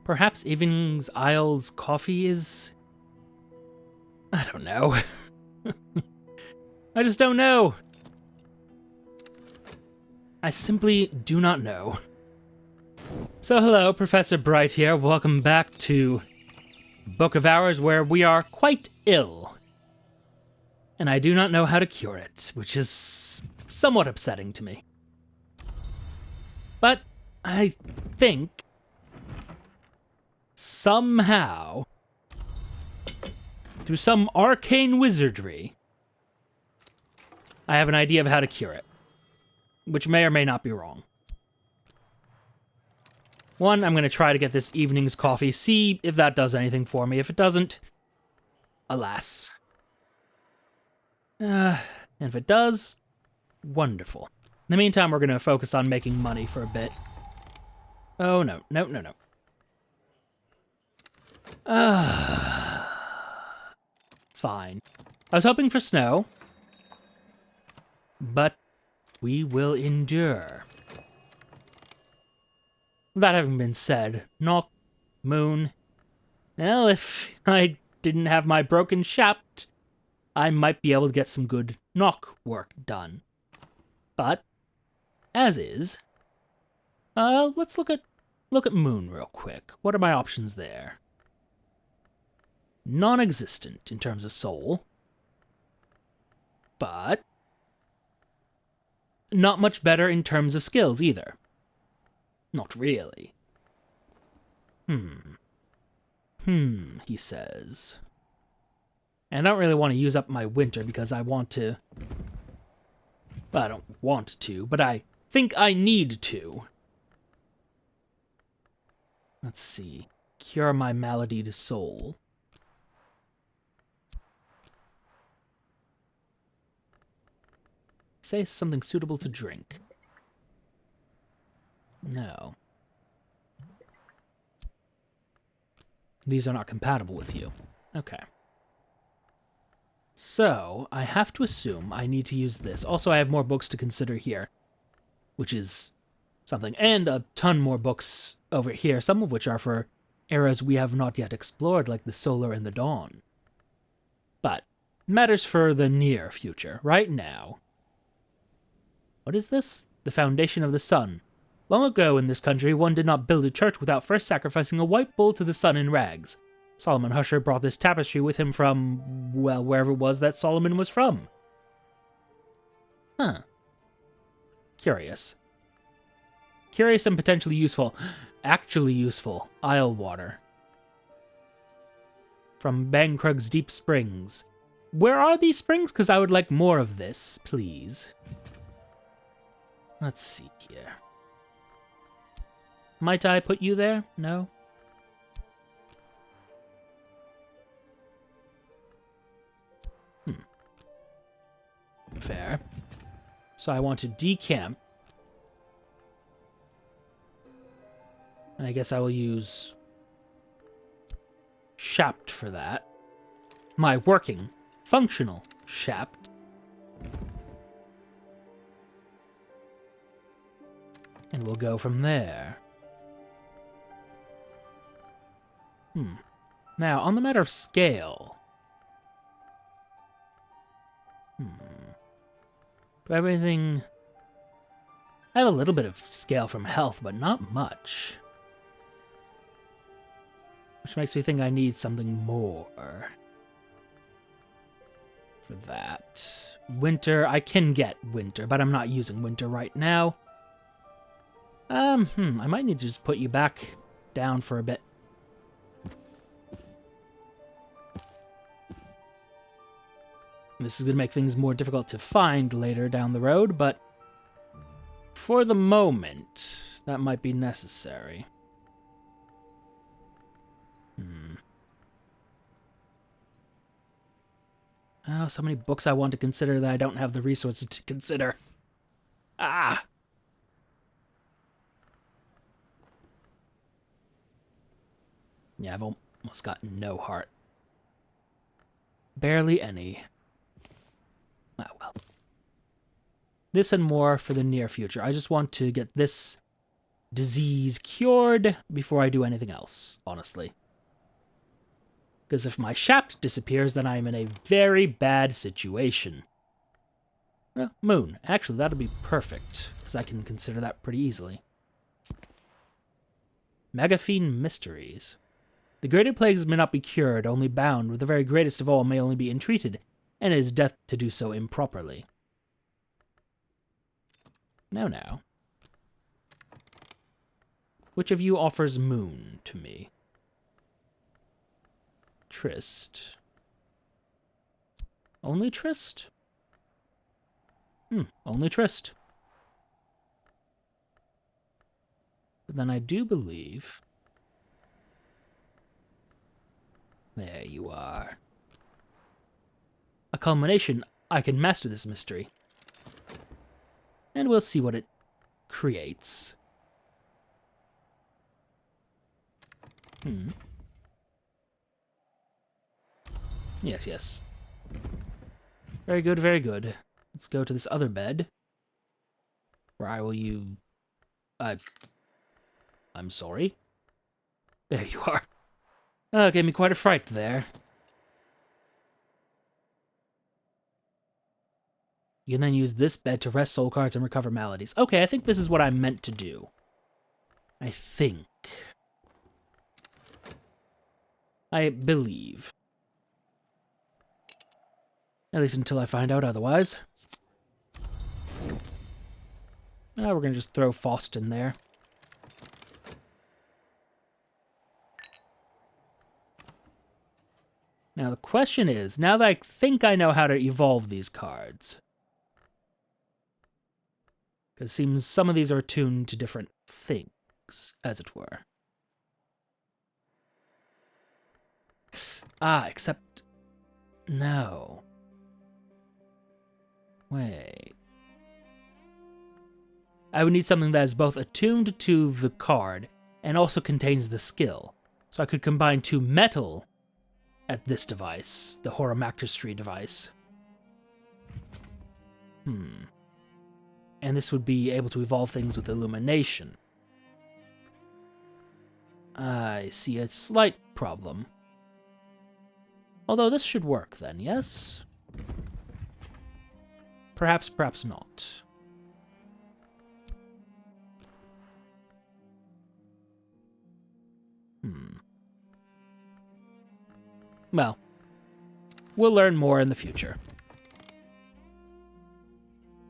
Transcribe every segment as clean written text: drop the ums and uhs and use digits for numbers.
Perhaps Evening's Isle's coffee is... I don't know. I just don't know. I simply do not know. So hello, Professor Bright here. Welcome back to Book of Hours, where we are quite ill. And I do not know how to cure it, which is somewhat upsetting to me. But I think somehow, through some arcane wizardry, I have an idea of how to cure it, which may or may not be wrong. One, I'm going to try to get this evening's coffee, see if that does anything for me. If it doesn't, alas. And if it does, wonderful. In the meantime, we're going to focus on making money for a bit. Oh, no. Fine. I was hoping for snow, but we will endure. That having been said, knock, moon. Well, if I didn't have my broken shaft, I might be able to get some good knock work done. But, as is, let's look at moon real quick. What are my options there? Non-existent in terms of soul, but not much better in terms of skills either. Not really. He says. And I don't really want to use up my winter because I want to... Well, I don't want to, but I think I need to. Let's see. Cure my malady to soul. Say something suitable to drink. No. These are not compatible with you. Okay. So, I have to assume I need to use this. Also, I have more books to consider here, which is something. And a ton more books over here, some of which are for eras we have not yet explored, like the Solar and the Dawn. But, matters for the near future. Right now. What is this? The Foundation of the Sun. Long ago in this country, one did not build a church without first sacrificing a white bull to the sun in rags. Solomon Husher brought this tapestry with him from, well, wherever it was that Solomon was from. Huh. Curious. Curious and potentially useful. Actually useful. Isle water. From Bangkrug's Deep Springs. Where are these springs? Because I would like more of this, please. Let's see here. Might I put you there? No? Fair. So I want to decamp. And I guess I will use Shapt for that. My working, functional Shapt. And we'll go from there. Now, on the matter of scale... Do I have anything... I have a little bit of scale from health, but not much. Which makes me think I need something more for that. Winter, I can get winter, but I'm not using winter right now. I might need to just put you back down for a bit. This is going to make things more difficult to find later down the road, but for the moment, that might be necessary. Oh, so many books I want to consider that I don't have the resources to consider. Ah! Yeah, I've almost got no heart. Barely any. Oh, well. This and more for the near future. I just want to get this disease cured before I do anything else, honestly. Because if my shaft disappears, then I'm in a very bad situation. Well, moon. Actually, that'll be perfect, because I can consider that pretty easily. Megaphene Mysteries. The greater plagues may not be cured, only bound, but the very greatest of all may only be entreated, and it is death to do so improperly. Now. Which of you offers moon to me? Trist. Only Trist? Only Trist. But then I do believe... There you are. A culmination, I can master this mystery. And we'll see what it creates. Yes. Very good, very good. Let's go to this other bed. Where I will I'm sorry. There you are. Oh, gave me quite a fright there. You can then use this bed to rest soul cards and recover maladies. Okay, I think this is what I'm meant to do. I think. I believe. At least until I find out otherwise. Now we're going to just throw Faust in there. Now the question is, now that I think I know how to evolve these cards, because it seems some of these are attuned to different things, as it were. Except... No. Wait. I would need something that is both attuned to the card and also contains the skill. So I could combine 2 metal at this device, the horrifically device. And this would be able to evolve things with illumination. I see a slight problem. Although this should work then, yes? Perhaps not. Well, we'll learn more in the future.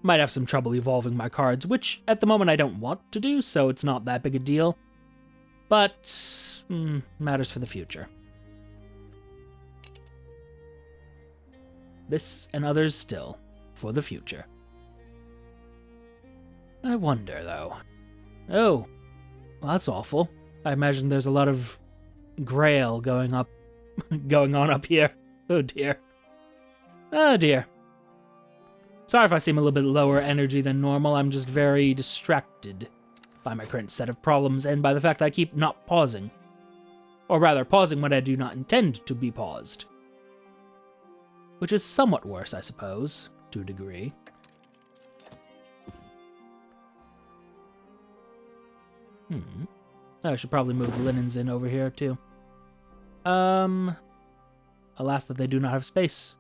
Might have some trouble evolving my cards, which at the moment I don't want to do, so it's not that big a deal. But, matters for the future. This and others still, for the future. I wonder, though. Oh, well, that's awful. I imagine there's a lot of grail going on up here. Oh dear. Oh dear. Sorry if I seem a little bit lower energy than normal, I'm just very distracted by my current set of problems and by the fact that I keep not pausing. Or rather, pausing when I do not intend to be paused. Which is somewhat worse, I suppose, to a degree. I should probably move the linens in over here, too. Alas that they do not have space.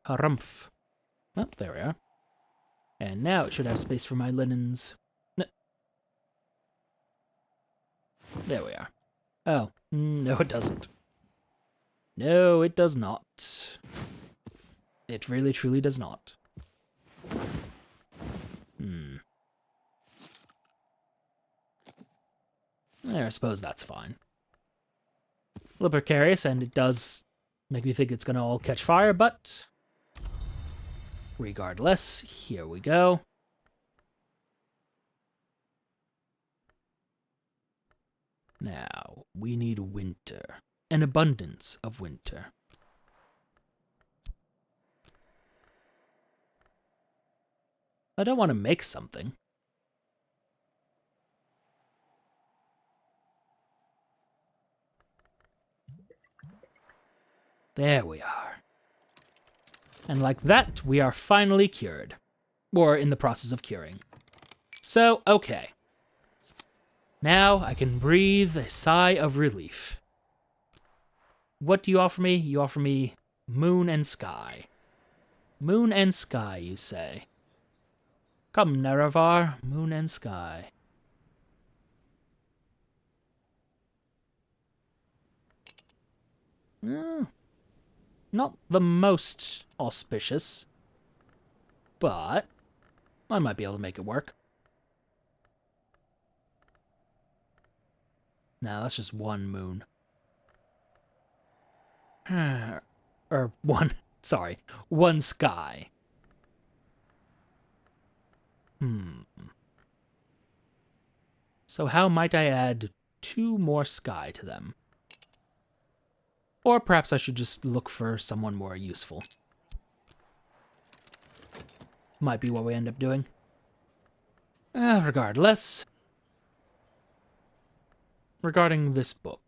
Harumph. Oh, there we are. And now it should have space for my linens. There we are. Oh, no it doesn't. No, it does not. It really, truly does not. I suppose that's fine. A little precarious, and it does make me think it's going to all catch fire, but regardless, here we go. Now, we need winter. An abundance of winter. I don't want to make something. There we are. And like that, we are finally cured. Or in the process of curing. So, okay. Now I can breathe a sigh of relief. What do you offer me? You offer me moon and sky. Moon and sky, you say. Come, Nerevar, moon and sky. Not the most auspicious, but I might be able to make it work. Nah, that's just one moon. Or one, sorry, one sky. So how might I add 2 more sky to them? Or perhaps I should just look for someone more useful. Might be what we end up doing. Regardless. Regarding this book.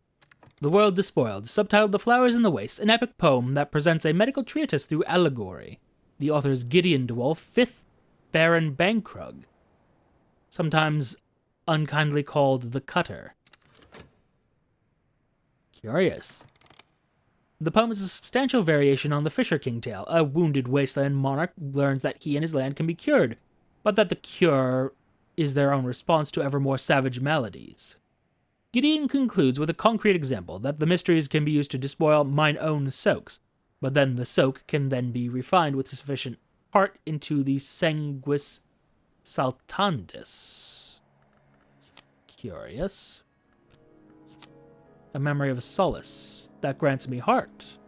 The World Despoiled, subtitled The Flowers in the Waste, an epic poem that presents a medical treatise through allegory. The author is Gideon DeWolf, 5th Baron Bankrug, sometimes unkindly called the Cutter. Curious. The poem is a substantial variation on the Fisher King tale. A wounded wasteland monarch learns that he and his land can be cured, but that the cure is their own response to ever more savage maladies. Gideon concludes with a concrete example that the mysteries can be used to despoil mine own soaks, but then the soak can then be refined with sufficient heart into the sanguis saltandis. Curious. A memory of solace that grants me heart.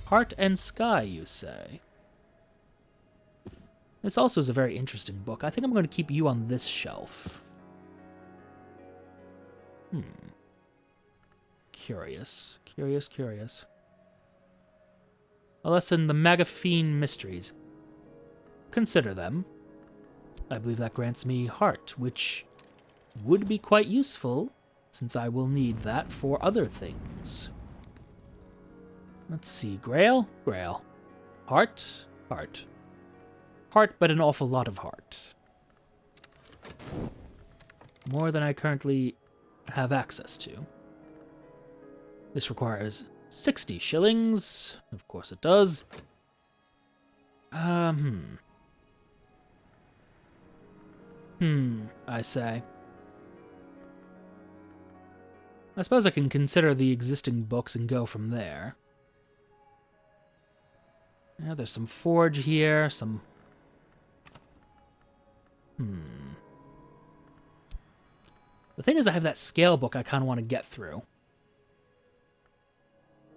Heart and sky, you say? This also is a very interesting book. I think I'm going to keep you on this shelf. Curious. Curious. A lesson, the Magaphine Mysteries. Consider them. I believe that grants me heart, which would be quite useful, since I will need that for other things. Let's see, Grail? Grail. Heart? Heart. Heart, but an awful lot of heart. More than I currently have access to. This requires 60 shillings. Of course it does. I say. I suppose I can consider the existing books and go from there. Yeah, there's some forge here, some... The thing is, I have that scale book I kind of want to get through.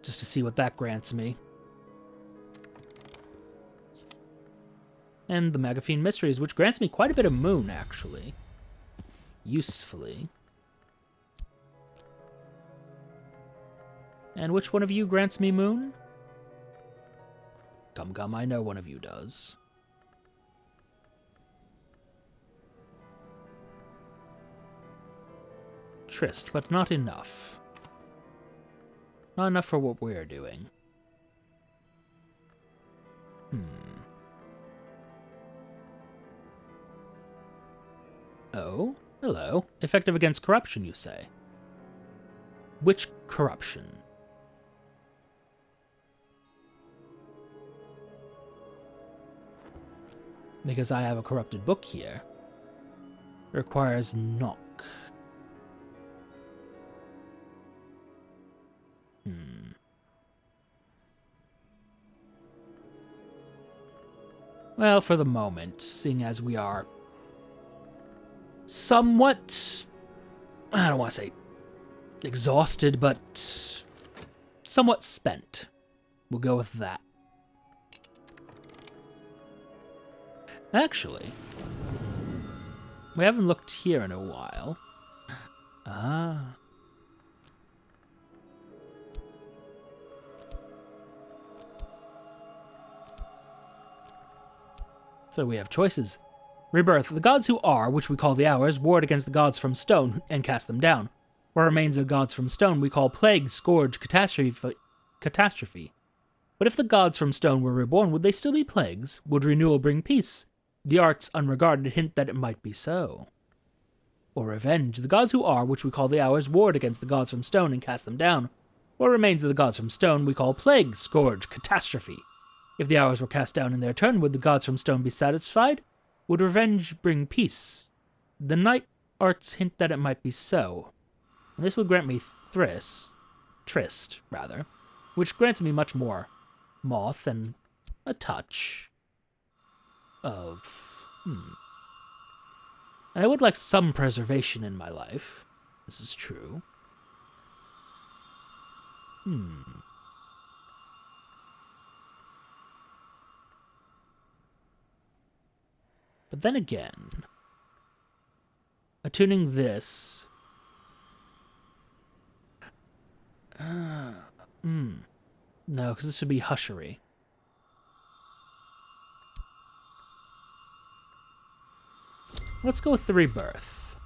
Just to see what that grants me. And the Magaphine Mysteries, which grants me quite a bit of moon, actually. Usefully. And which one of you grants me moon? Come, I know one of you does. Trist, but not enough. Not enough for what we're doing. Oh, hello. Effective against corruption, you say? Which corruption? Because I have a corrupted book here. It requires knock. Well, for the moment, seeing as we are somewhat, I don't want to say exhausted, but somewhat spent. We'll go with that. Actually, we haven't looked here in a while. So we have choices. Rebirth. The gods who are, which we call the hours, ward against the gods from stone and cast them down. What remains of gods from stone we call plague, scourge, catastrophe. But if the gods from stone were reborn, would they still be plagues? Would renewal bring peace? The arts unregarded hint that it might be so. Or revenge. The gods who are, which we call the hours, warred against the gods from stone and cast them down. What remains of the gods from stone we call plague, scourge, catastrophe. If the hours were cast down in their turn, would the gods from stone be satisfied? Would revenge bring peace? The night arts hint that it might be so. And this would grant me Trist, which grants me much more. Moth and a touch of... And I would like some preservation in my life. This is true. But then again, attuning this... No, because this would be hushery. Let's go with the rebirth.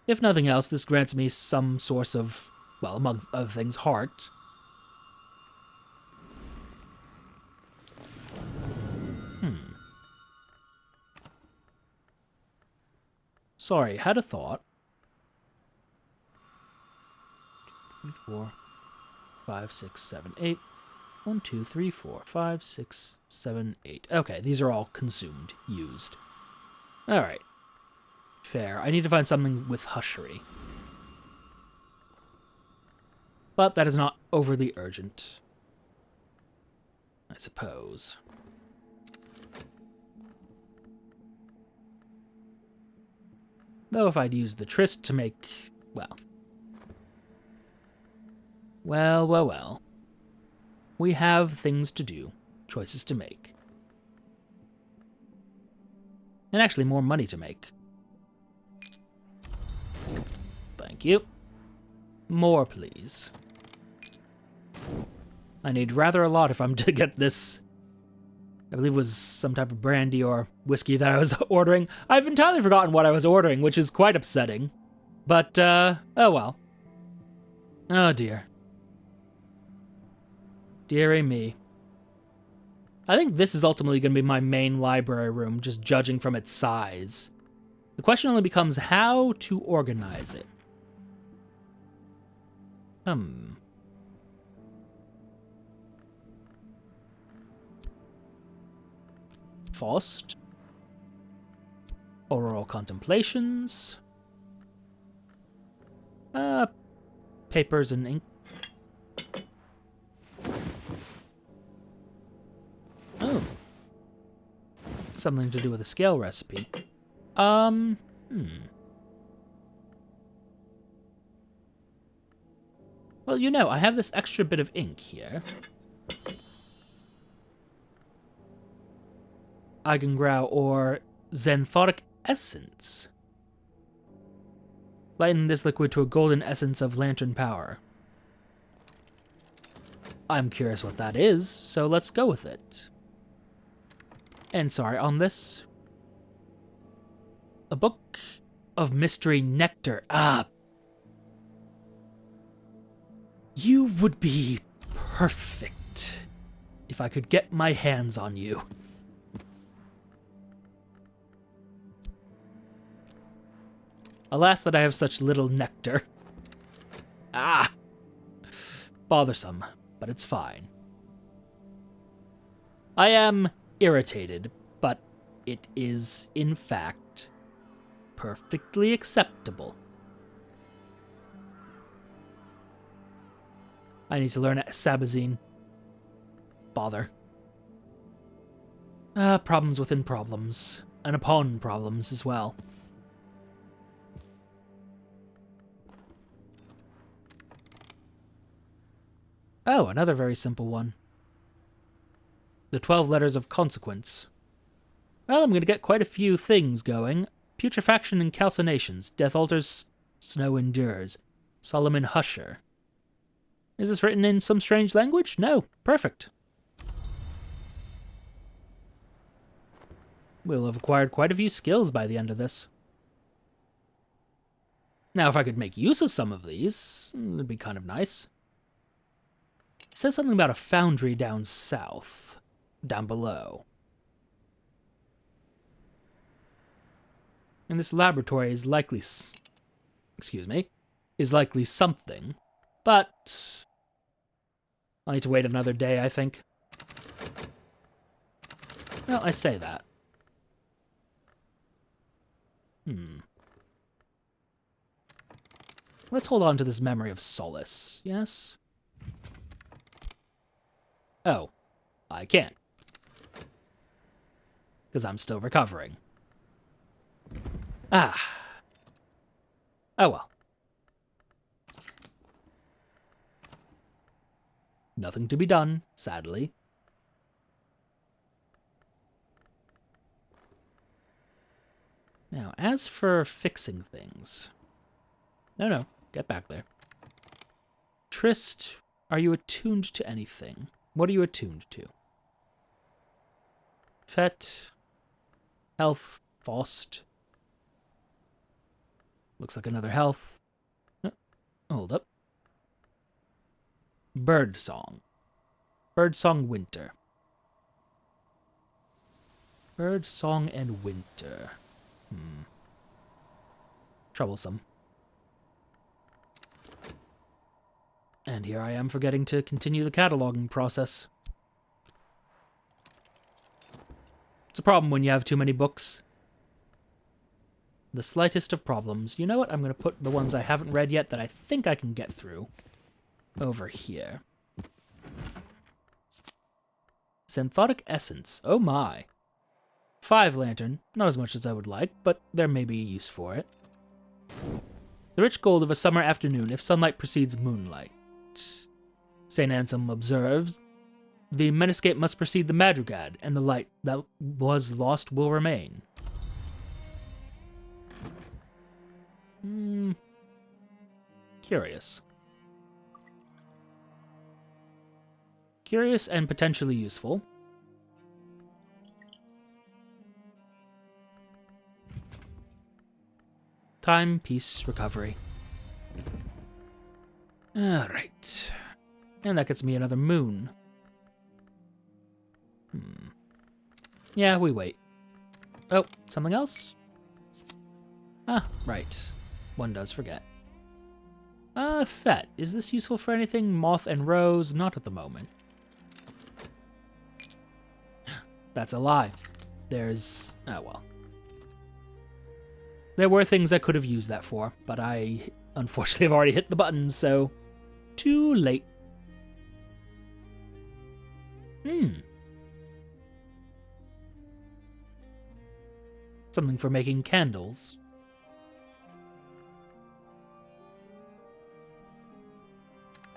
If nothing else, this grants me some source of, well, among other things, heart. Sorry, had a thought. 2, 3, 4, 5, 6, 7, 8. 1, 2, 3, 4, 5, 6, 7, 8. Okay, these are all consumed, used. Alright. Fair. I need to find something with hushery. But that is not overly urgent, I suppose. Though if I'd used the Trist to make, well. Well. We have things to do, choices to make. And actually more money to make. Thank you. More, please. I need rather a lot if I'm to get this. I believe it was some type of brandy or whiskey that I was ordering. I've entirely forgotten what I was ordering, which is quite upsetting. But, oh well. Oh dear. Dearie me. I think this is ultimately going to be my main library room, just judging from its size. The question only becomes how to organize it. Faust. Oral contemplations. Papers and ink. Oh. Something to do with a scale recipe. Well, you know, I have this extra bit of ink here. Eigengrau or xanthotic essence. Lighten this liquid to a golden essence of lantern power. I'm curious what that is, so let's go with it. And sorry, on this... A book of mystery nectar. You would be perfect if I could get my hands on you. Alas that I have such little nectar. Bothersome, but it's fine. I am irritated, but it is, in fact, perfectly acceptable. I need to learn Sabazine. Bother. Problems within problems, and upon problems as well. Oh, another very simple one. The 12 letters of consequence. Well, I'm going to get quite a few things going. Putrefaction and calcinations. Death alters, snow endures. Solomon Husher. Is this written in some strange language? No. Perfect. We'll have acquired quite a few skills by the end of this. Now, if I could make use of some of these, it'd be kind of nice. It says something about a foundry down south, down below. And this laboratory is likely, is likely something, but I'll need to wait another day, I think. Well, I say that. Let's hold on to this memory of solace, yes? Oh, I can't. Because I'm still recovering. Ah. Oh well. Nothing to be done, sadly. Now, as for fixing things... No, get back there. Trist, are you attuned to anything? What are you attuned to? Fet, health, Faust. Looks like another health. Oh, hold up. Bird song. Bird song winter. Bird song and winter. Troublesome. And here I am forgetting to continue the cataloging process. It's a problem when you have too many books. The slightest of problems. You know what? I'm going to put the ones I haven't read yet that I think I can get through over here. Xanthotic Essence. Oh my. 5 lantern. Not as much as I would like, but there may be a use for it. The rich gold of a summer afternoon if sunlight precedes moonlight. St. Anselm observes, the meniscape must precede the madrigad, and the light that was lost will remain. Curious. Curious and potentially useful. Time, peace, recovery. Alright. And that gets me another moon. Yeah, we wait. Oh, something else? Ah, right. One does forget. Fet. Is this useful for anything? Moth and rose? Not at the moment. That's a lie. There's... oh, well. There were things I could have used that for, but I unfortunately have already hit the button, so... too late. Something for making candles.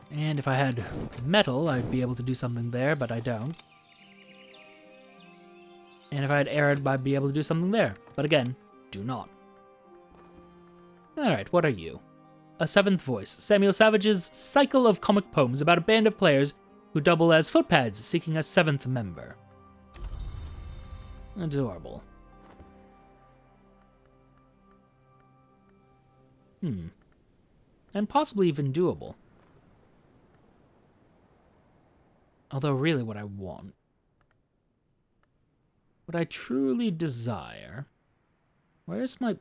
And if I had metal, I'd be able to do something there, but I don't. And if I had arid, I'd be able to do something there, but again, do not. Alright, what are you? A Seventh Voice, Samuel Savage's cycle of comic poems about a band of players who double as footpads seeking a 7th member. Adorable. And possibly even doable. Although really what I want, what I truly desire, where's my... what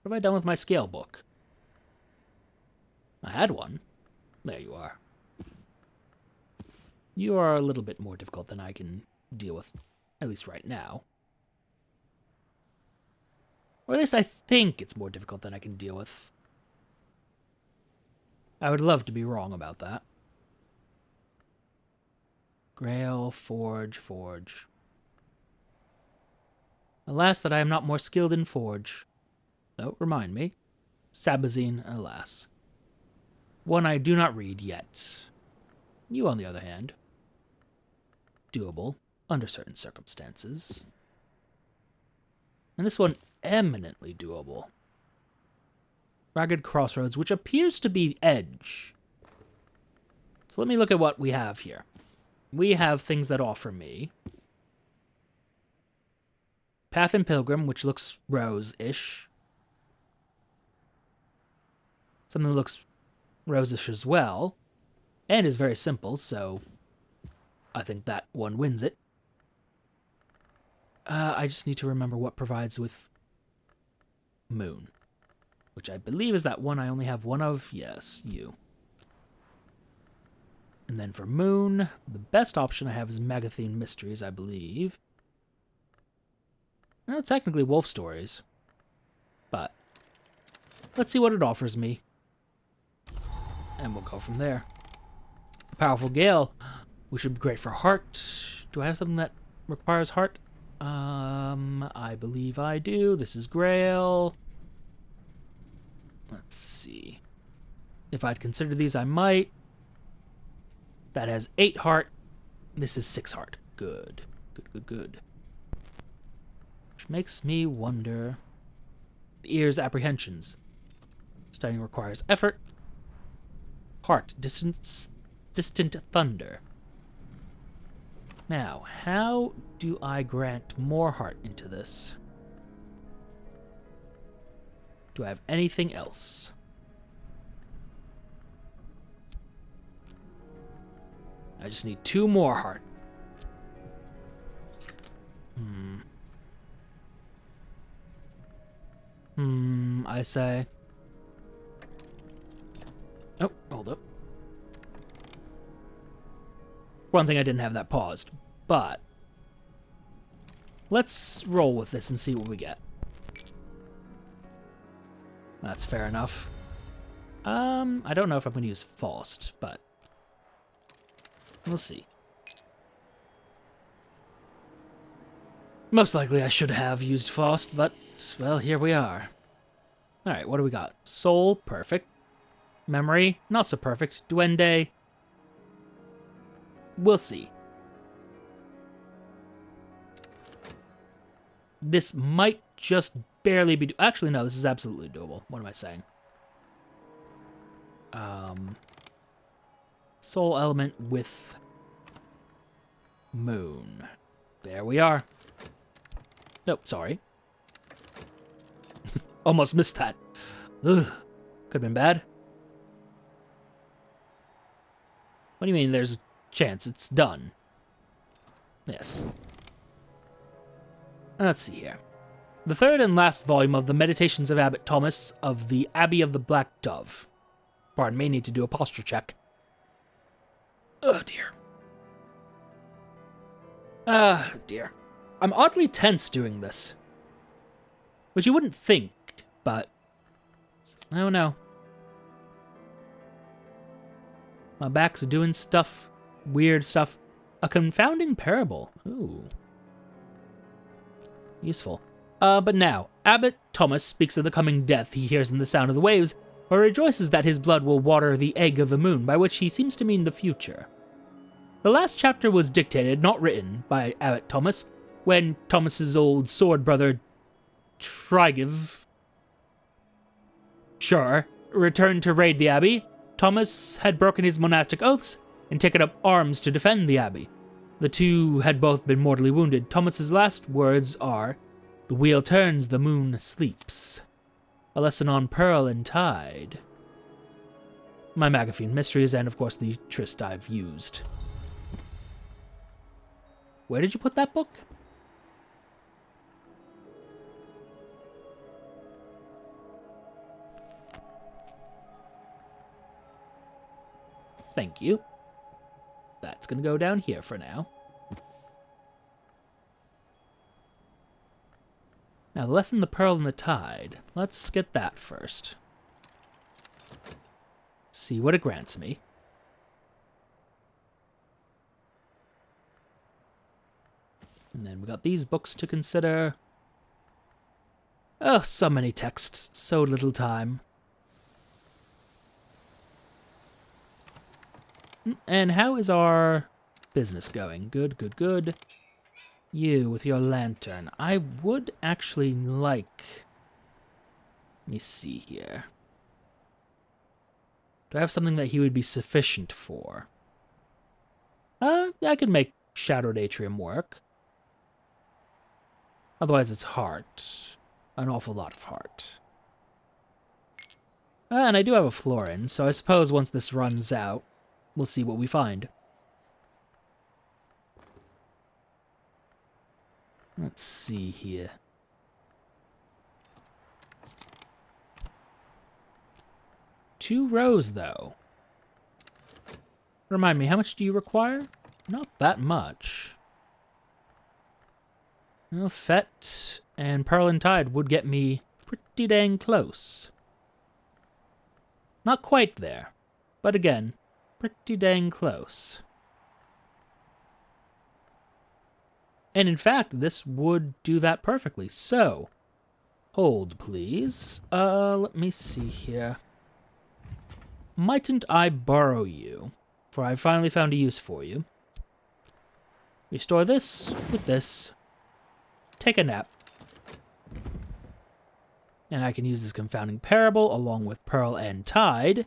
have I done with my scale book? I had one. There you are. You are a little bit more difficult than I can deal with, at least right now. Or at least I think it's more difficult than I can deal with. I would love to be wrong about that. Grail, forge. Alas that I am not more skilled in forge. Oh, remind me. Sabazine, alas. One I do not read yet. You, on the other hand. Doable, under certain circumstances. And this one, eminently doable. Ragged Crossroads, which appears to be edge. So let me look at what we have here. We have things that offer me. Path and Pilgrim, which looks rose-ish. Something that looks rose-ish as well. and is very simple, so I think that one wins it. I just need to remember what provides with moon, which I believe is that one I only have one of. Yes, you. And then for moon, the best option I have is Magathene Mysteries, I believe. Well, technically wolf stories, but let's see what it offers me, and we'll go from there. Powerful Gale, which would be great for heart. Do I have something that requires heart? I believe I do. This is Grail. Let's see. If I'd considered these, I might. That has 8 heart. This is 6 heart. Good. Good. Which makes me wonder. The ear's apprehensions. Studying requires effort. Heart. Distant thunder. Now, how do I grant more heart into this? Do I have anything else? I just need 2 more heart. I say. Oh, hold up. One thing I didn't have that paused, but let's roll with this and see what we get. That's fair enough. I don't know if I'm going to use Faust, but we'll see. Most likely I should have used Faust, but, well, here we are. Alright, what do we got? Soul, perfect. Memory, not so perfect. Duende, we'll see. This might just barely be... Actually, no, this is absolutely doable. What am I saying? Soul element with moon. There we are. Nope, sorry. Almost missed that. Ugh. Could have been bad. What do you mean there's a chance it's done? Yes. Let's see here. The third and last volume of the Meditations of Abbot Thomas of the Abbey of the Black Dove. Pardon me, need to do a posture check. Oh, dear. Ah, dear. I'm oddly tense doing this. Which you wouldn't think, but... I don't know. My back's doing stuff. Weird stuff. A confounding parable. Ooh. Useful. But now, Abbot Thomas speaks of the coming death he hears in the sound of the waves, or rejoices that his blood will water the egg of the moon, by which he seems to mean the future. The last chapter was dictated, not written, by Abbot Thomas, when Thomas's old sword brother, Trigiv, returned to raid the abbey. Thomas had broken his monastic oaths and taken up arms to defend the abbey. The two had both been mortally wounded. Thomas's last words are, "The wheel turns, the moon sleeps." A lesson on Pearl and Tide. My Magathene Mysteries, and of course the Tryst I've used. Where did you put that book? Thank you. That's gonna go down here for now. Now, the lesson, the Pearl and the Tide. Let's get that first. See what it grants me. And then we got these books to consider. Oh, so many texts, so little time. And how is our business going? Good, good, good. You with your lantern. I would actually like... Let me see here. Do I have something that he would be sufficient for? I could make Shadowed Atrium work. Otherwise it's heart. An awful lot of heart. And I do have a florin, so I suppose once this runs out, we'll see what we find. Let's see here. Two rows, though. Remind me, how much do you require? Not that much. Well, Fett and Pearl and Tide would get me pretty dang close. Not quite there, but again, pretty dang close. And in fact, this would do that perfectly. So, hold please. Let me see here. Mightn't I borrow you? For I finally found a use for you. Restore this with this. Take a nap. And I can use this confounding parable along with Pearl and Tide,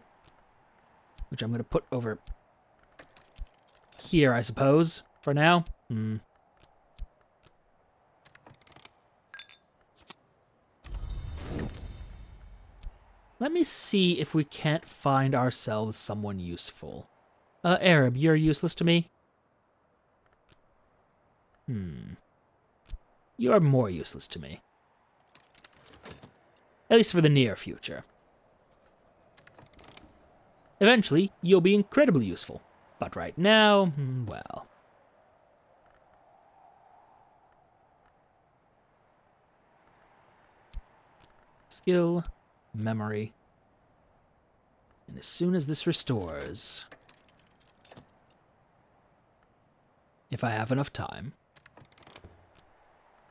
which I'm going to put over here, I suppose, for now. Let me see if we can't find ourselves someone useful. Arab, you're useless to me? You're more useless to me. At least for the near future. Eventually, you'll be incredibly useful. But right now, well. Skill, memory. And as soon as this restores, if I have enough time,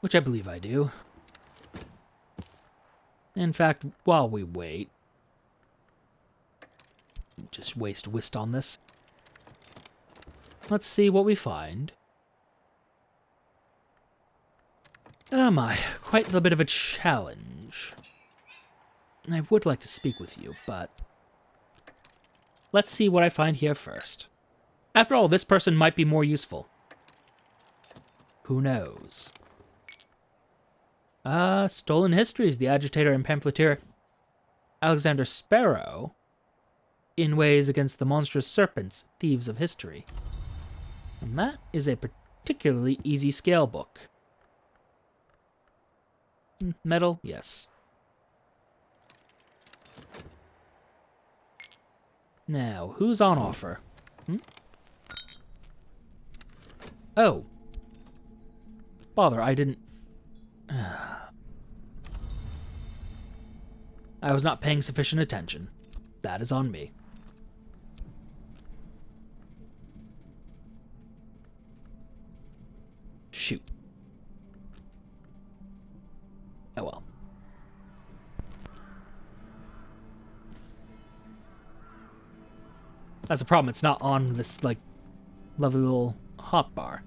which I believe I do. In fact, while we wait, just waste whist on this. Let's see what we find. Oh my, quite a bit of a challenge. I would like to speak with you, but let's see what I find here first. After all, this person might be more useful. Who knows? Stolen Histories, the agitator and pamphleteer Alexander Sparrow, in ways against the monstrous serpents, thieves of history. And that is a particularly easy scale book. Metal? Yes. Now, who's on offer? Oh. Bother, I didn't... I was not paying sufficient attention. That is on me. Shoot. Oh well. That's a problem. It's not on this, like, lovely little hotbar.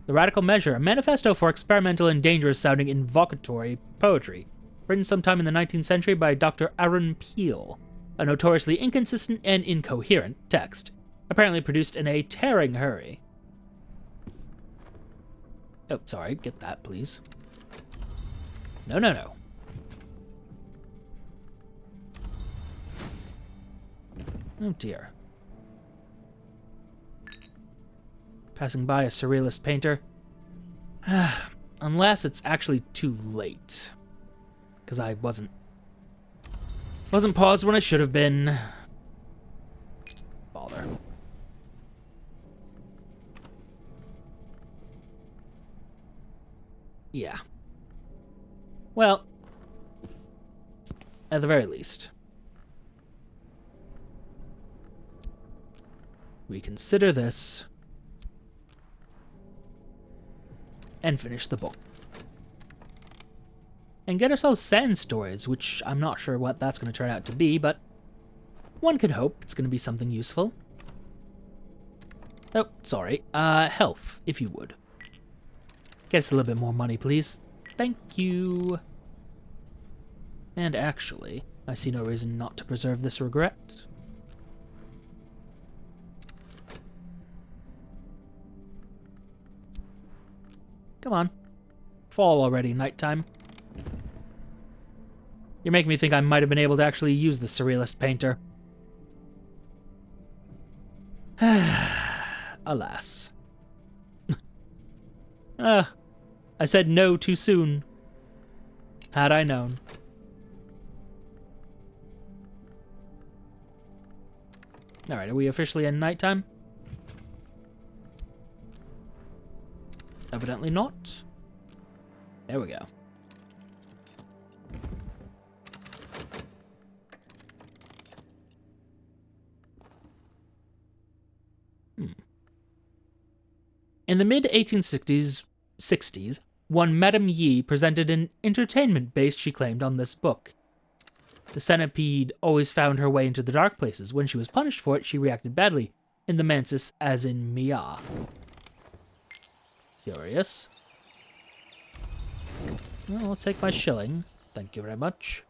The Radical Measure, a manifesto for experimental and dangerous-sounding invocatory poetry, written sometime in the 19th century by Dr. Aaron Peel, a notoriously inconsistent and incoherent text, apparently produced in a tearing hurry. Oh, sorry, get that, please. No, no, no. Oh, dear. Passing by a surrealist painter. Unless it's actually too late. Because I wasn't paused when I should have been. Bother. Yeah. Well, at the very least, we consider this and finish the book. And get ourselves sand stories, which I'm not sure what that's going to turn out to be, but one could hope it's going to be something useful. Oh, sorry. Health, if you would. Get us a little bit more money, please. Thank you. And actually, I see no reason not to preserve this regret. Come on. Fall already, nighttime. You're making me think I might have been able to actually use the surrealist painter. Alas. I said no too soon. Had I known. Alright, are we officially in nighttime? Evidently not. There we go. In the mid-1860s, one Madame Yi presented an entertainment base she claimed on this book. The centipede always found her way into the dark places. When she was punished for it, she reacted badly. In the mantis, as in Mia. Curious. Well, I'll take my shilling. Thank you very much.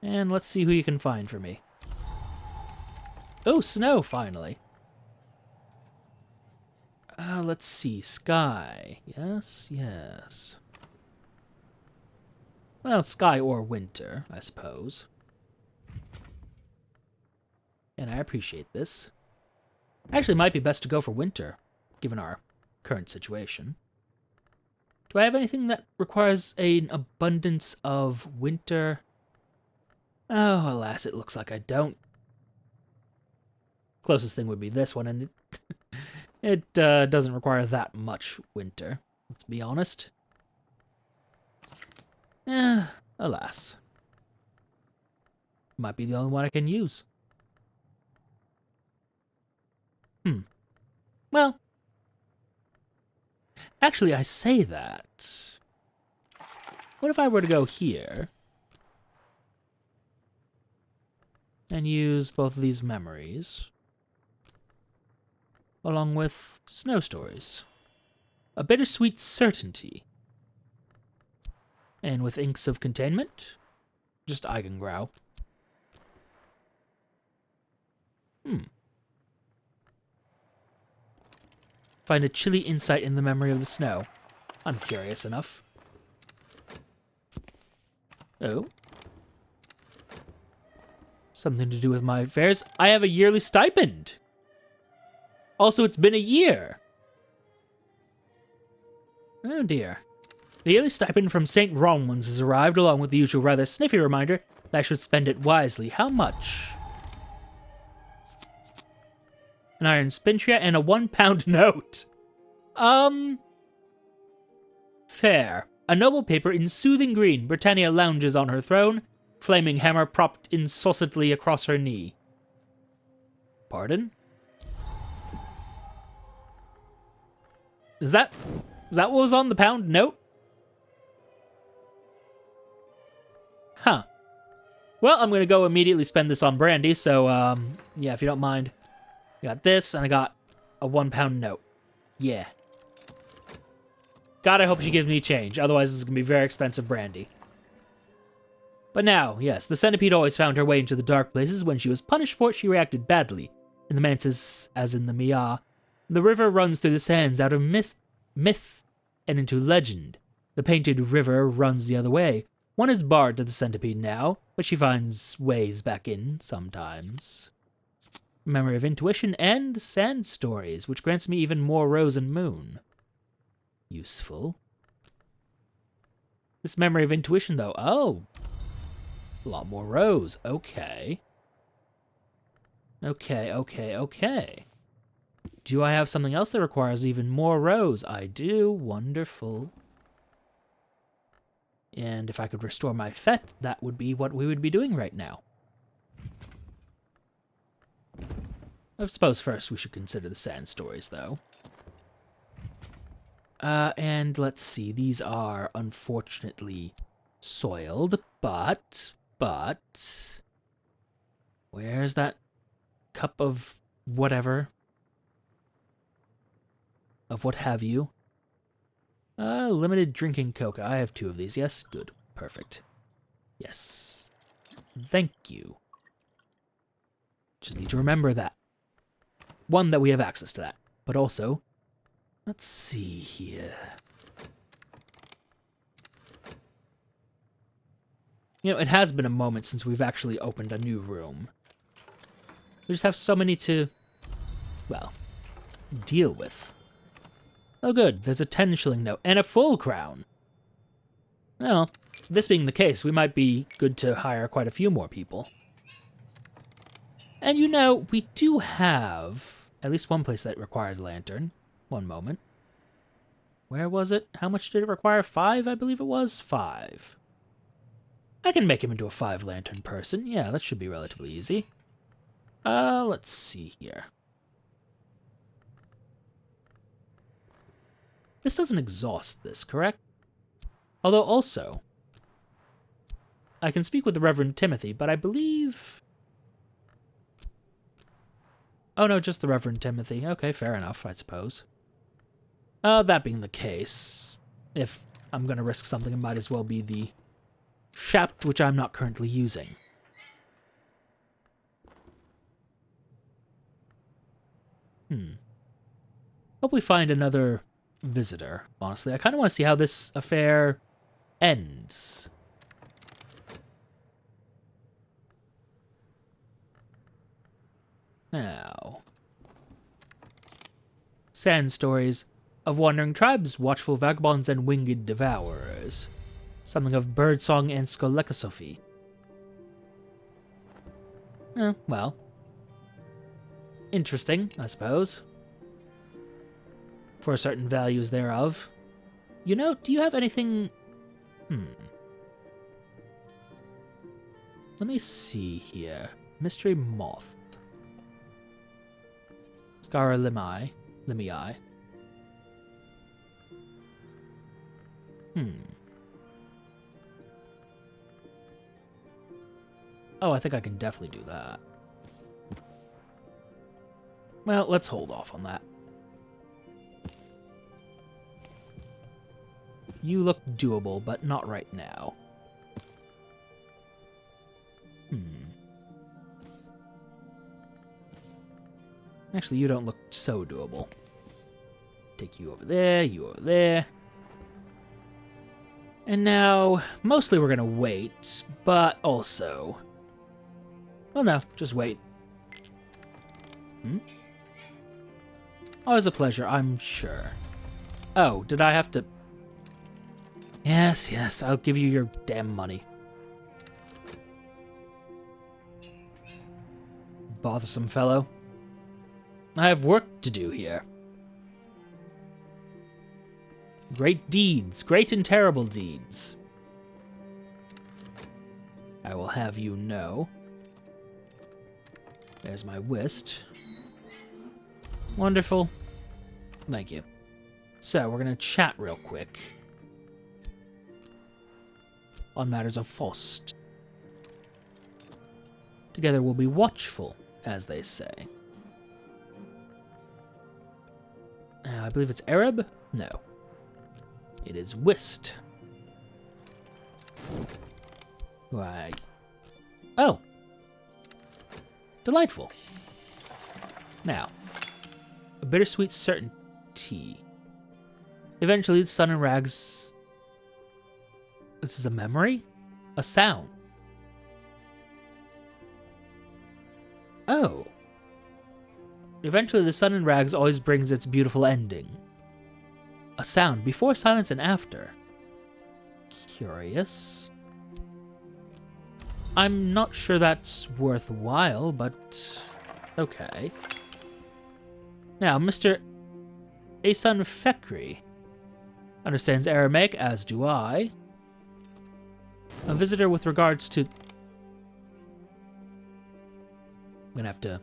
And let's see who you can find for me. Oh, snow, finally. Let's see. Sky. Yes, yes. Well, sky or winter, I suppose. And I appreciate this. Actually, it might be best to go for winter, given our current situation. Do I have anything that requires an abundance of winter? Oh, alas, it looks like I don't. Closest thing would be this one, and it doesn't require that much winter, let's be honest. Alas. Might be the only one I can use. Well, actually, I say that. What if I were to go here and use both of these memories along with snow stories? A bittersweet certainty. And with inks of containment, just Eigengrau. Find a chilly insight in the memory of the snow. I'm curious enough. Oh. Something to do with my affairs. I have a yearly stipend. Also, it's been a year. Oh dear. The yearly stipend from St. Ronwans has arrived, along with the usual rather sniffy reminder that I should spend it wisely. How much? An iron spintria and a £1 note. Fair. A noble paper in soothing green. Britannia lounges on her throne, flaming hammer propped insouciantly across her knee. Pardon? Is that what was on the pound note? Huh. Well, I'm gonna go immediately spend this on brandy, so, yeah, if you don't mind. I got this, and I got a £1 note. Yeah. God, I hope she gives me change, otherwise this is gonna be very expensive brandy. But now, yes, the centipede always found her way into the dark places. When she was punished for it, she reacted badly. In the mantis, as in the Mia, the river runs through the sands out of myth and into legend. The painted river runs the other way. One is barred to the centipede now, but she finds ways back in sometimes. Memory of intuition and sand stories, which grants me even more rose and moon. Useful. This memory of intuition, though. Oh. A lot more rose. Okay. Okay. Do I have something else that requires even more rose? I do. Wonderful. And if I could restore my fet, that would be what we would be doing right now. I suppose first we should consider the sand stories, though. And let's see. These are unfortunately soiled, but... Where's that cup of whatever? Of what have you? Limited drinking coca. I have 2 of these. Yes? Good. Perfect. Yes. Thank you. Just need to remember that. One, that we have access to that. But also, let's see here. You know, it has been a moment since we've actually opened a new room. We just have so many to well, deal with. Oh good, there's a 10-shilling note and a full crown. Well, this being the case, we might be good to hire quite a few more people. And you know, we do have at least one place that requires a lantern. One moment. Where was it? How much did it require? 5, I believe it was? 5. I can make him into a 5-lantern person. Yeah, that should be relatively easy. Let's see here. This doesn't exhaust this, correct? Although also, I can speak with the Reverend Timothy, but I believe... Oh no, just the Reverend Timothy. Okay, fair enough, I suppose. That being the case, if I'm going to risk something, it might as well be the Shapt, which I'm not currently using. Hope we find another visitor, honestly. I kind of want to see how this affair ends. Now, sand stories of wandering tribes, watchful vagabonds, and winged devourers. Something of birdsong and skolekosophy. Well, interesting, I suppose. For certain values thereof. You know, do you have anything... Let me see here. Mystery Moth. Scara Limii. Oh, I think I can definitely do that. Well, let's hold off on that. You look doable, but not right now. Actually, you don't look so doable. Take you over there, you over there. And now, mostly we're gonna wait, but also... Well, no, just wait. Always a pleasure, I'm sure. Oh, did I have to... Yes, I'll give you your damn money. Bothersome fellow. I have work to do here. Great deeds, great and terrible deeds. I will have you know. There's my whist. Wonderful. Thank you. So, we're gonna chat real quick. On matters of Faust. Together we'll be watchful, as they say. I believe it's Arab? No. It is whist. Why? Oh. Delightful. Now, a bittersweet certainty. Eventually, the sun and rags... This is a memory? A sound. Oh. Eventually, the sun and rags always brings its beautiful ending. A sound before silence and after. Curious. I'm not sure that's worthwhile, but okay. Now, Mr. Asan Fekri understands Aramaic, as do I. A visitor with regards to... I'm gonna have to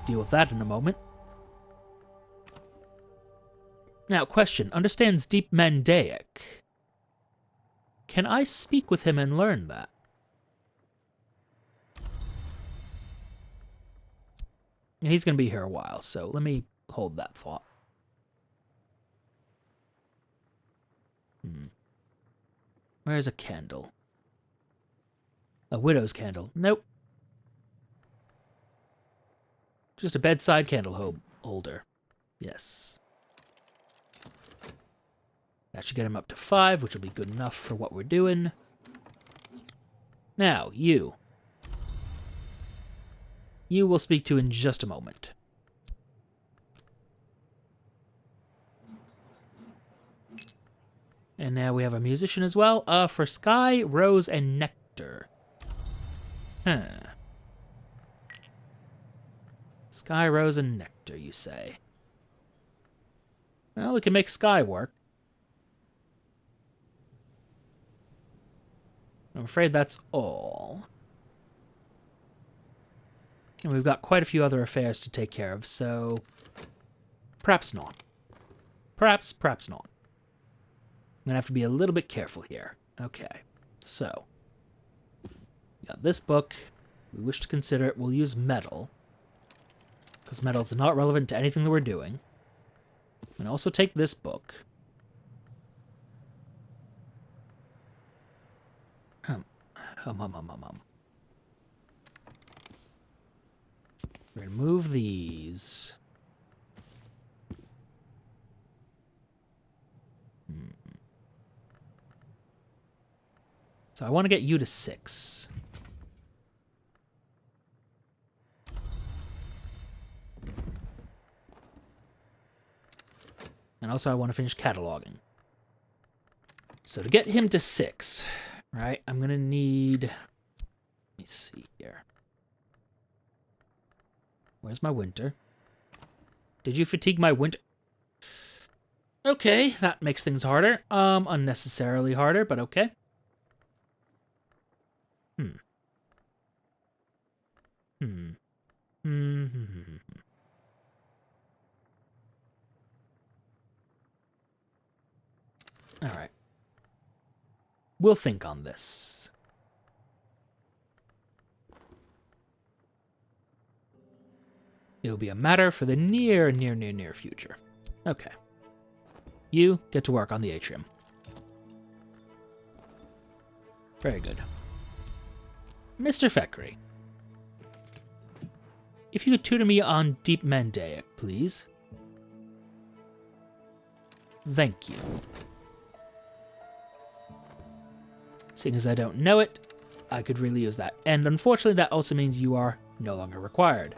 deal with that in a moment. Now, question. Understands Deep Mandaic. Can I speak with him and learn that? And he's gonna be here a while, so let me hold that thought. Where's a candle? A widow's candle. Nope. Just a bedside candle holder. Yes. That should get him up to 5, which will be good enough for what we're doing. Now, you. You will speak to in just a moment. And now we have a musician as well. For Sky, Rose, and Nectar. Huh. Sky, Rose, and Nectar, you say? Well, we can make Sky work. I'm afraid that's all. And we've got quite a few other affairs to take care of, so... perhaps not. Perhaps not. I'm gonna have to be a little bit careful here. Okay, so... we got this book. We wish to consider it. We'll use metal. Because metal's not relevant to anything that we're doing. And also take this book. We're gonna move these. So I want to get you to 6. And also I want to finish cataloging. So to get him to 6, right, I'm going to need... let me see here. Where's my winter? Did you fatigue my winter? Okay, that makes things harder. Unnecessarily harder, but okay. All right. We'll think on this. It'll be a matter for the near future. Okay. You get to work on the atrium. Very good. Mr. Feckery. If you could tutor me on Deep Mandaic, please. Thank you. Seeing as I don't know it, I could really use that. And unfortunately, that also means you are no longer required.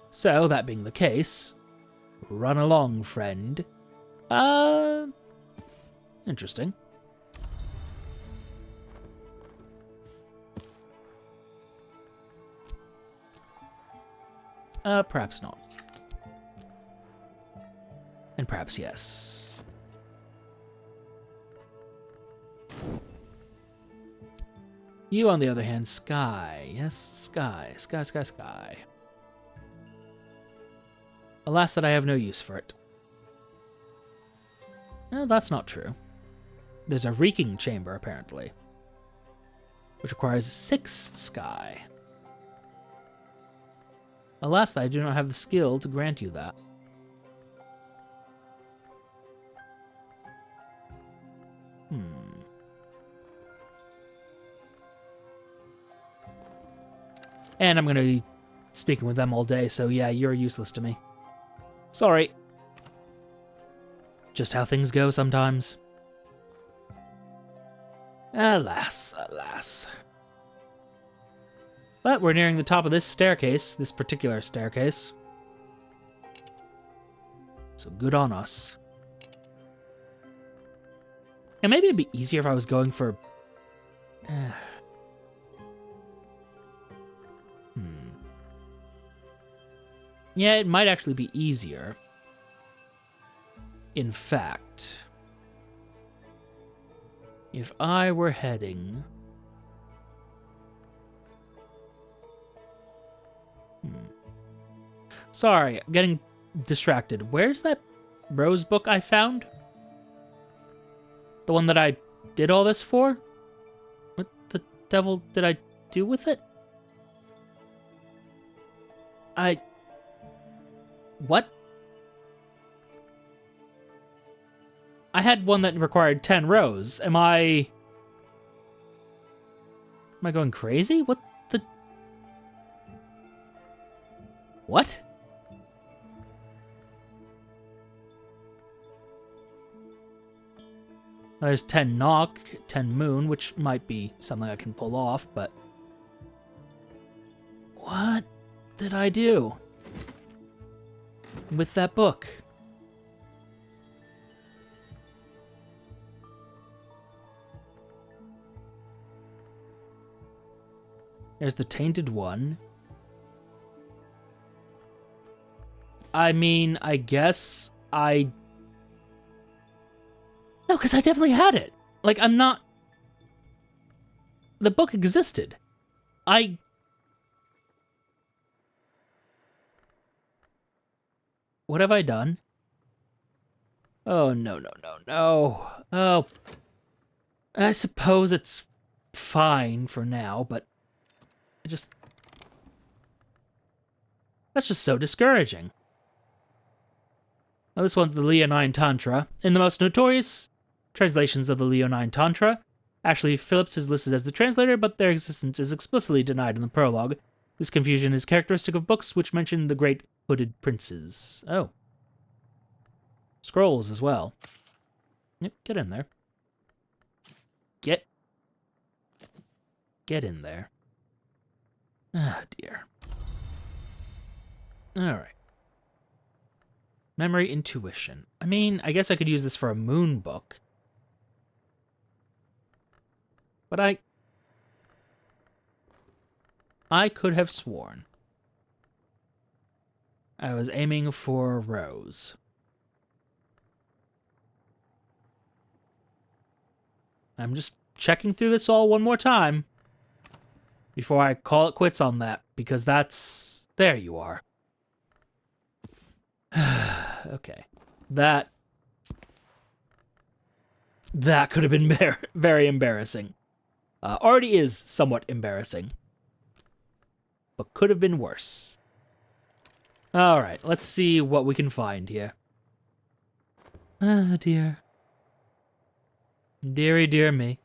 So, that being the case, run along, friend. Interesting. Perhaps not. And perhaps yes. You, on the other hand, Sky. Yes, Sky. Sky, Sky, Sky. Alas, that I have no use for it. No, that's not true. There's a reeking chamber, apparently, which requires 6 Sky. Alas, that I do not have the skill to grant you that. And I'm going to be speaking with them all day, so yeah, you're useless to me. Sorry. Just how things go sometimes. Alas, alas. But we're nearing the top of this staircase, this particular staircase. So good on us. And maybe it'd be easier if I was going for... Yeah, it might actually be easier. In fact, if I were heading... Sorry, I'm getting distracted. Where's that Rose book I found? The one that I did all this for? What the devil did I do with it? What? I had one that required 10 rows. Am I going crazy? What the... What? There's 10 knock, 10 moon, which might be something I can pull off, but... What did I do with that book? There's the tainted one. I mean, I guess I... No, because I definitely had it. Like, I'm not... The book existed. What have I done? Oh, no, no, no, no. Oh. I suppose it's fine for now, but that's just so discouraging. Well, this one's the Leonine Tantra. In the most notorious translations of the Leonine Tantra, Ashley Phillips is listed as the translator, but their existence is explicitly denied in the prologue. This confusion is characteristic of books which mention the great hooded princes. Oh. Scrolls as well. Yep, get in there. Get in there. Ah, dear. Alright. Memory intuition. I mean, I guess I could use this for a moon book. But I could have sworn I was aiming for Rose. I'm just checking through this all one more time before I call it quits on that, because that's... There you are. Okay. That could have been very embarrassing. Already is somewhat embarrassing, but could have been worse. Alright, let's see what we can find here. Ah, dear. Dearie, dear me.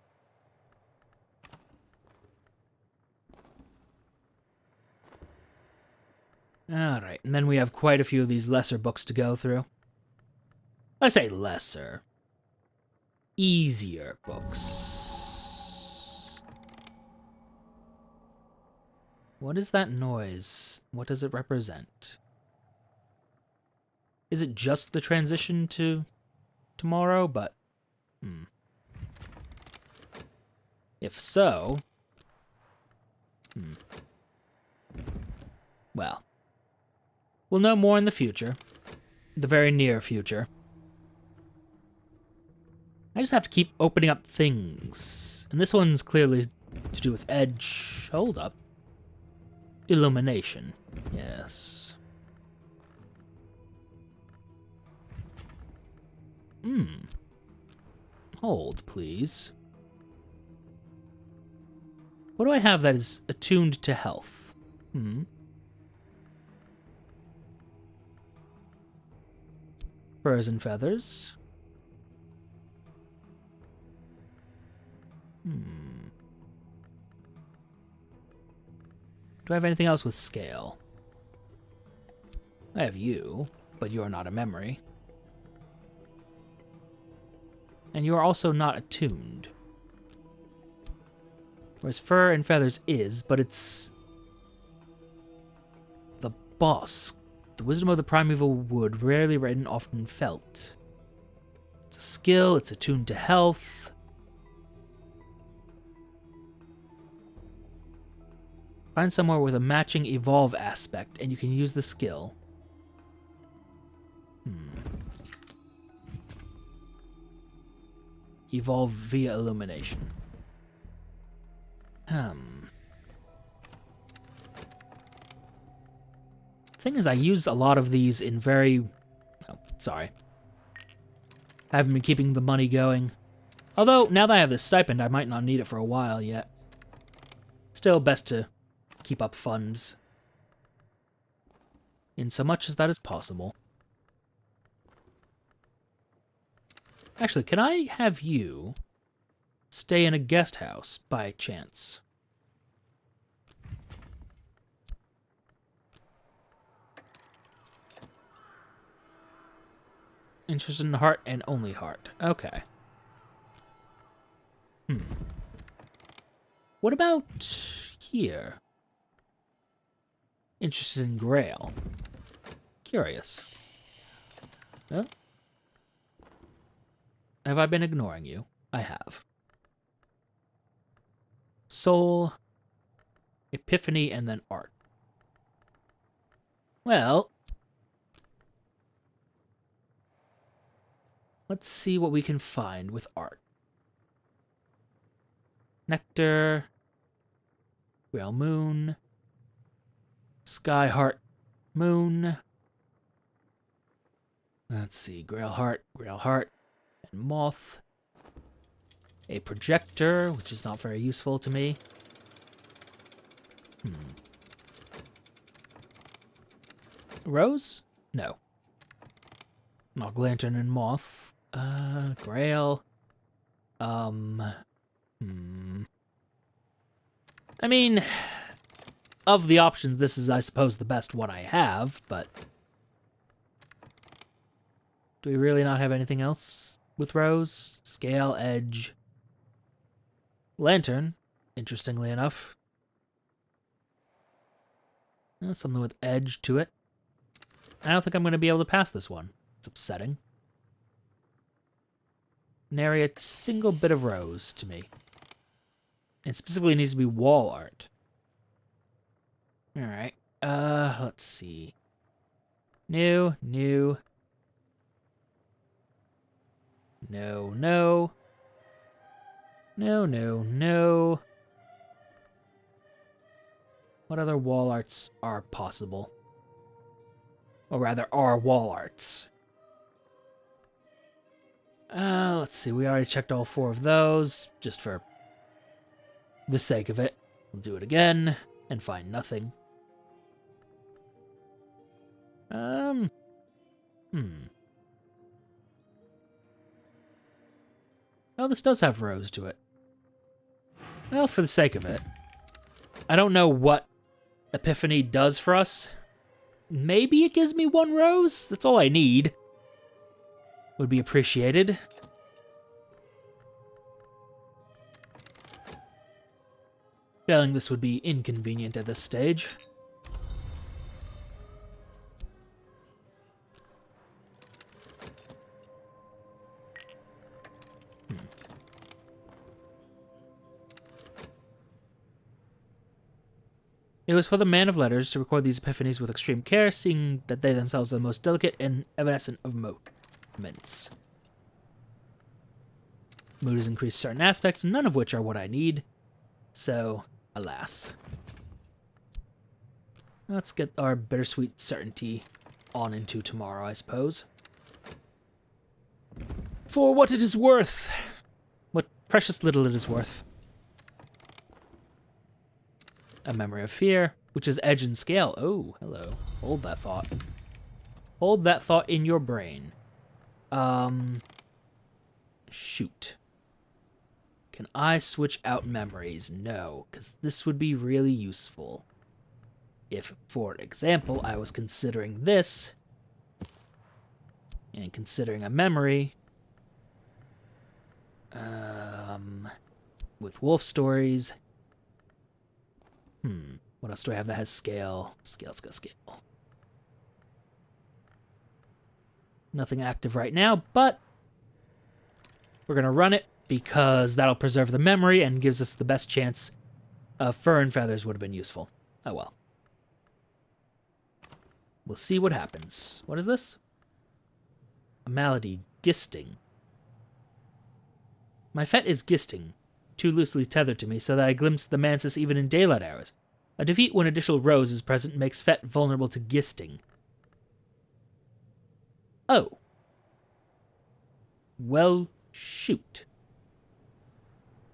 Alright, and then we have quite a few of these lesser books to go through. I say lesser. Easier books. What is that noise? What does it represent? Is it just the transition to tomorrow? But, if so... Well, we'll know more in the future. The very near future. I just have to keep opening up things. And this one's clearly to do with edge. Hold up. Illumination. Yes. Hold, please. What do I have that is attuned to health? Furs and feathers. Do I have anything else with scale? I have you, but you are not a memory. And you are also not attuned. Whereas fur and feathers is, but it's... the boss. The wisdom of the primeval wood, rarely written, often felt. It's a skill, it's attuned to health. Find somewhere with a matching evolve aspect, and you can use the skill. Evolve via illumination. Thing is, I use a lot of these in very... Oh, sorry. I haven't been keeping the money going. Although, now that I have this stipend, I might not need it for a while yet. Still, best to keep up funds. In so much as that is possible. Actually, can I have you stay in a guest house by chance? Interested in heart and only heart. Okay. What about here? Interested in Grail. Curious. Oh? Have I been ignoring you? I have. Soul. epiphany, and then art. Well, let's see what we can find with art. Nectar, Grail Moon, Sky Heart Moon. Let's see, Grail Heart, and Moth. A projector, which is not very useful to me. Rose? No. Nog Lantern and Moth. Grail. I mean, of the options, this is, I suppose, the best one I have, but do we really not have anything else with Rose? Scale, Edge, Lantern, interestingly enough. Something with Edge to it. I don't think I'm going to be able to pass this one. It's upsetting. Nary a single bit of Rose to me. And specifically needs to be wall art. Alright. Let's see. New. No. No. What other wall arts are possible? Or rather, are wall arts. Let's see. We already checked all 4 of those, just for the sake of it. We'll do it again, and find nothing. Oh, this does have Rose to it. Well, for the sake of it. I don't know what Epiphany does for us. Maybe it gives me 1 Rose? That's all I need. Would be appreciated. Failing this would be inconvenient at this stage. It was for the man of letters to record these epiphanies with extreme care, seeing that they themselves are the most delicate and evanescent of moments. Mood has increased certain aspects, none of which are what I need. So, alas. Let's get our bittersweet certainty on into tomorrow, I suppose. For what it is worth. What precious little it is worth. A Memory of Fear, which is Edge and Scale. Oh, hello. Hold that thought. Hold that thought in your brain. Shoot. Can I switch out memories? No, because this would be really useful. If, for example, I was considering this, and considering a memory, with wolf stories. What else do I have that has scale? Scale's got scale. Nothing active right now, but we're going to run it because that'll preserve the memory and gives us the best chance. Fur and feathers would have been useful. Oh well. We'll see what happens. What is this? A malady. Gisting. My fet is gisting, too loosely tethered to me so that I glimpse the mantis even in daylight hours. A defeat when additional rose is present makes fet vulnerable to gisting. Oh. Well, shoot.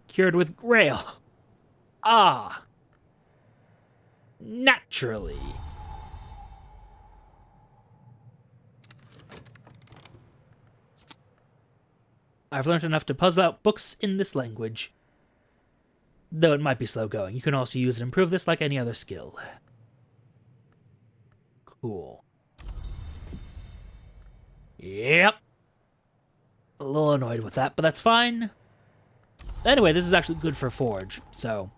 Cured with Grail. Ah. Naturally. I've learned enough to puzzle out books in this language. Though it might be slow going, you can also use and improve this like any other skill. Cool. Yep. A little annoyed with that, but that's fine. Anyway, this is actually good for Forge, so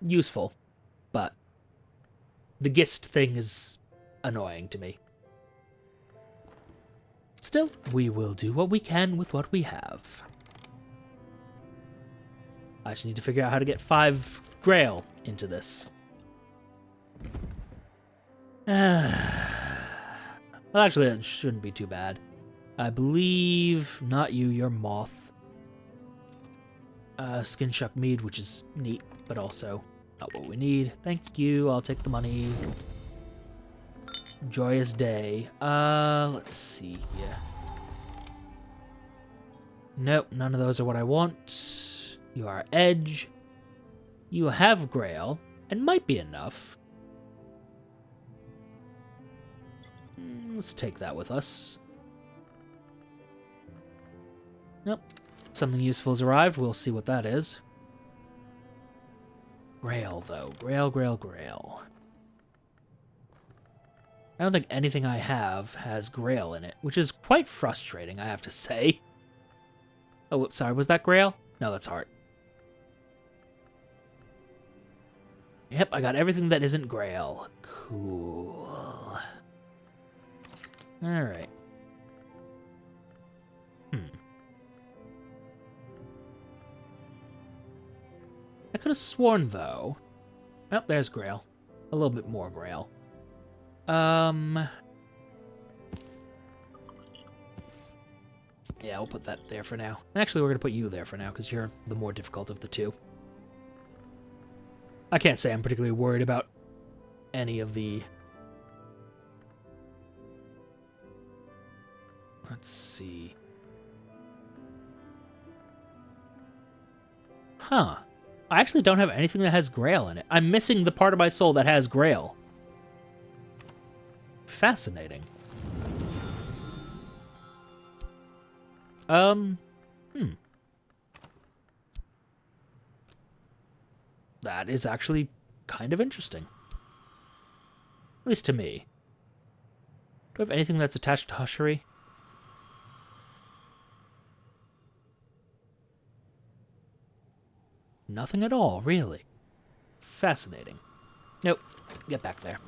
useful, but the gist thing is annoying to me. Still, we will do what we can with what we have. I just need to figure out how to get 5 Grail into this. Well, actually, that shouldn't be too bad. I believe, not you, you're Moth. Skin Shuck Mead, which is neat, but also not what we need. Thank you, I'll take the money. Joyous day. Let's see here. Nope, none of those are what I want. You are Edge. You have Grail, and might be enough. Let's take that with us. Nope. Something useful has arrived. We'll see what that is. Grail, though. Grail, Grail, Grail. I don't think anything I have has Grail in it, which is quite frustrating, I have to say. Oh, whoops, sorry. Was that Grail? No, that's Heart. Yep, I got everything that isn't Grail. Cool. Alright. I could have sworn, though... Oh, there's Grail. A little bit more Grail. Yeah, we'll put that there for now. Actually, we're going to put you there for now, because you're the more difficult of the two. I can't say I'm particularly worried about any of the... Let's see. Huh. I actually don't have anything that has Grail in it. I'm missing the part of my soul that has Grail. Fascinating. That is actually kind of interesting. At least to me. Do I have anything that's attached to Hushery? Nothing at all, really. Fascinating. Nope. Get back there.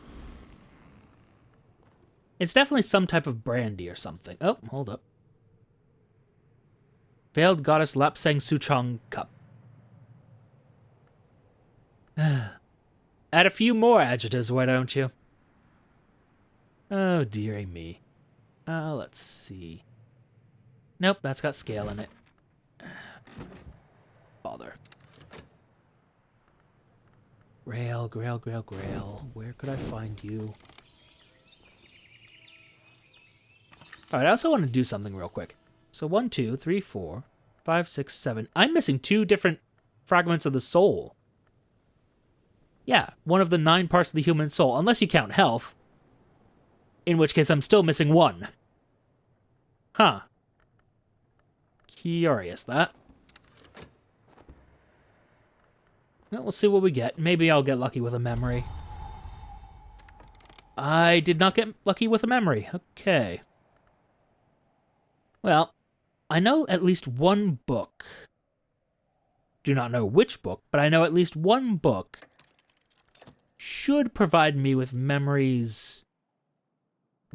It's definitely some type of brandy or something. Oh, hold up. Veiled Goddess Lapsang Suchong Cup. Add a few more adjectives, why don't you? Oh, dearie me. Let's see. Nope, that's got scale in it. Bother. Grail, Grail, Grail, Grail. Where could I find you? Alright, I also want to do something real quick. So 1, 2, 3, 4, 5, 6, 7. I'm missing 2 different fragments of the soul. Yeah, one of the 9 parts of the human soul, unless you count health. In which case I'm still missing 1. Huh. Curious, that. Well, we'll see what we get. Maybe I'll get lucky with a memory. I did not get lucky with a memory. Okay. Well, I know at least one book. Do not know which book, but I know at least one book should provide me with memories